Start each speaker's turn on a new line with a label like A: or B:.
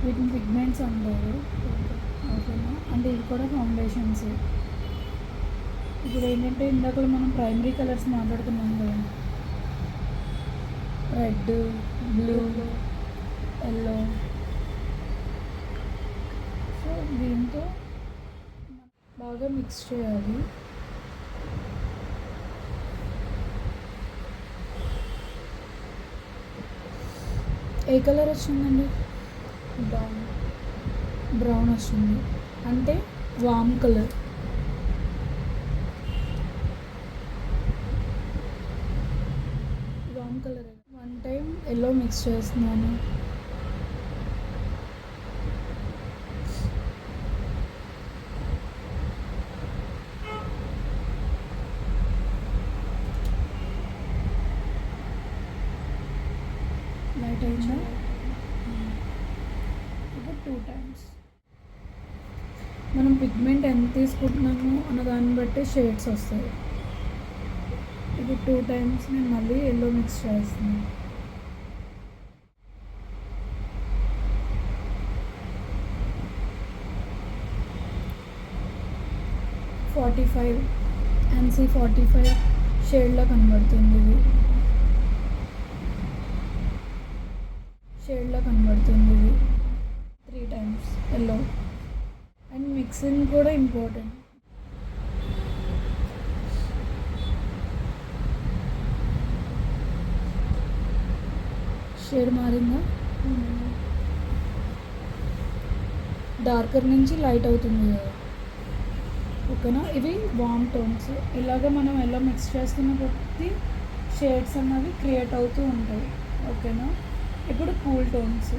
A: వీటిని పిగ్మెంట్స్ అంటారు. ఓకేనా, అంటే ఇవి కూడా ఫౌండేషన్స్. ఇప్పుడు ఏంటంటే ఇందాక మనం ప్రైమరీ కలర్స్ మాట్లాడుకున్నాం కదా, రెడ్, బ్లూ, ఎల్లో. సో దీంతో బాగా మిక్స్ చేయాలి. ఏ కలర్ వచ్చిందండి? బ్రౌన్ వచ్చింది, అంటే warm colour. Warm colour. One time yellow mix చేస్తున్నాను. లైట్ అయిందా? ఇప్పుడు 2 టైమ్స్. మనం పిగ్మెంట్ ఎంత తీసుకుంటున్నాము అన్న దాన్ని బట్టి షేడ్స్ వస్తాయి. ఇది 2 టైమ్స్ నేను మళ్ళీ ఎల్లో మిక్స్ చేస్తున్నాను. NC45 షేడ్లో కనబడుతుంది. ఇది షేడ్లో కనబడుతుంది. ఇది 3 టైమ్స్ ఎల్లో. అండ్ మిక్సింగ్ కూడా ఇంపార్టెంట్. షేడ్ మారిందా? డార్కర్ నుంచి లైట్ అవుతుంది కదా. ఓకేనా, ఇవి వామ్ టోన్స్. ఇలాగ మనం ఎలా మిక్స్ చేస్తున్న కొద్దీ షేడ్స్ అన్నవి క్రియేట్ అవుతూ ఉంటాయి. ఓకేనా, ఇప్పుడు కూల్ టోన్స్.